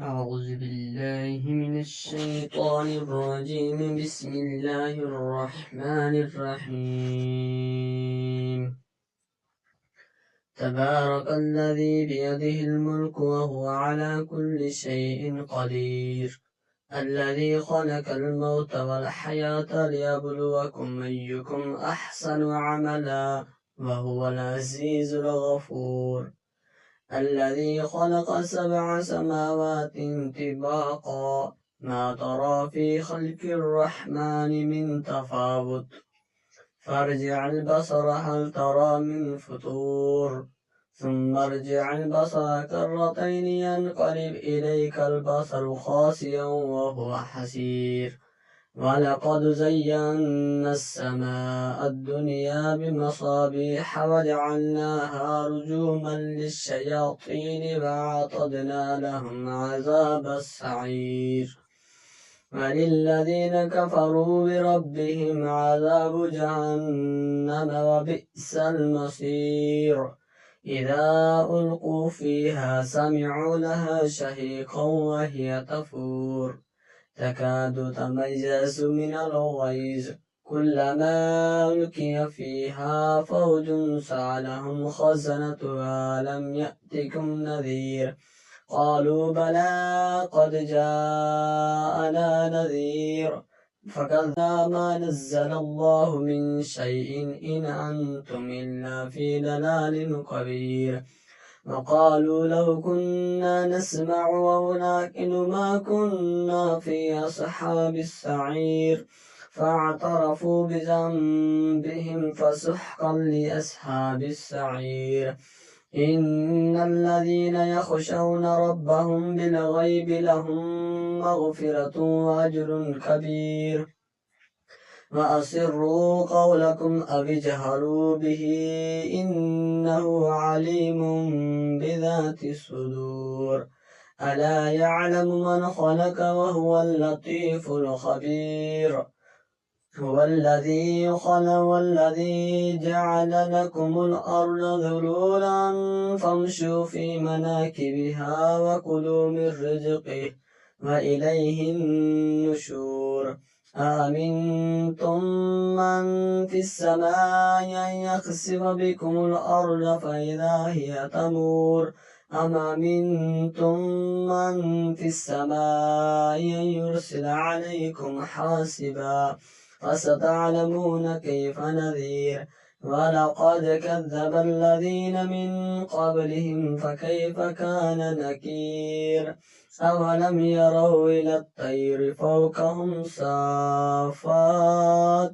أعوذ بالله من الشيطان الرجيم. بسم الله الرحمن الرحيم. تبارك الذي بيده الملك وهو على كل شيء قدير. الذي خلق الموت والحياة ليبلوكم أيكم أحسن عملا وهو العزيز الغفور. الذي خلق 7 سماوات طباقا ما ترى في خلق الرحمن من تفاوت فارجع البصر هل ترى من فطور ثم ارجع البصر كرتين ينقلب إليك البصر خاسئا وهو حسير. ولقد زينا السماء الدنيا بمصابيح وجعلناها رجوما للشياطين وأعتدنا لهم عذاب السعير. وللذين كفروا بربهم عذاب جهنم وبئس المصير. إذا ألقوا فيها سمعوا لها شهيقا وهي تفور تكاد تميز من الغيظ كلما ألقي فيها فوج سألهم خزنتها لم يأتكم نذير قالوا بلى قد جاءنا نذير فكذبنا ما نزل الله من شيء إن أنتم إلا في ضلال كبير. وقالوا لو كنا نسمع ولكن ما كنا في أصحاب السعير فاعترفوا بذنبهم فسحقا لأصحاب السعير. إن الذين يخشون ربهم بالغيب لهم مغفرة وأجر كبير. وأسروا قولكم أو اجهروا به إنه عليم بذات الصدور. ألا يعلم من خلق وهو اللطيف الخبير. هو الذي جعل لكم الأرض ذلولا فامشوا في مناكبها وكلوا من رزقه وإليه النشور. أأمنتم من في السماء أن يخسف بكم الأرض فإذا هي تمور أم أمنتم من في السماء أن يرسل عليكم حاسبا فستعلمون كيف نذير. ولقد كذب الذين من قبلهم فكيف كان نكير. أولم يروا إلى الطير فوقهم صافات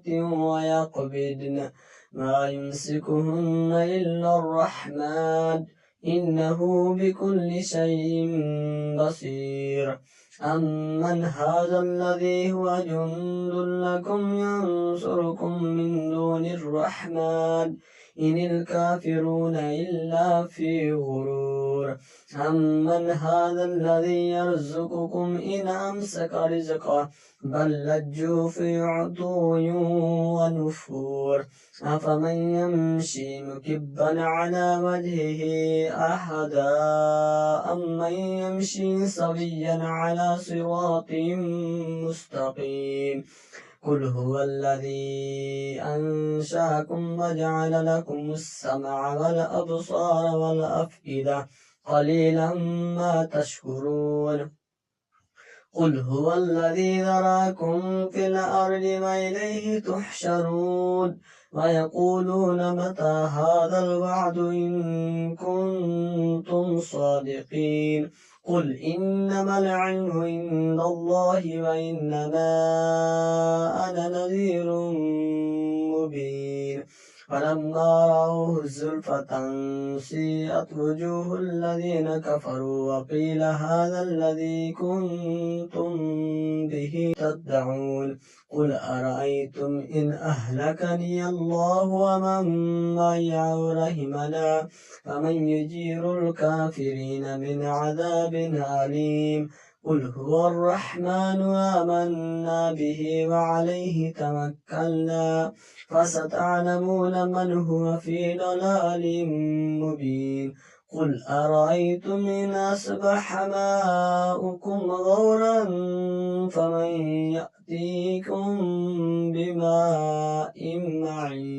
ويقبضن ما يمسكهن إلا الرحمن إنه بكل شيء بصير. أمن هذا الذي هو جند لكم ينصركم من دون الرحمن إن الكافرون إلا في غرور. أمن هذا الذي يرزقكم إن أمسك رزقه بل لجوا في عتو ونفور. أفمن يمشي مكبا على وجهه أحدا أمن يمشي سويا على صراط مستقيم. قل هو الذي أنشأكم وجعل لكم السمع والأبصار والأفئدة قليلا ما تشكرون. قل هو الذي ذراكم في الأرض وإليه تحشرون. ويقولون متى هذا الوعد إن كنتم صادقين. قل إنما العلم عند الله وإنما أنا نذير مبين. فلما رأوه زلفة سيئت وجوه الذين كفروا وقيل هذا الذي كنتم به تدعون. قل أرأيتم إن أهلكني الله ومن معي أو رحمنا فمن يجير الكافرين من عذاب أليم. قل هو الرحمن آمنا به وعليه توكلنا فستعلمون من هو في ضلال مبين. قل أرأيتم إن أصبح ماؤكم غورا فمن يأتيكم بماء معين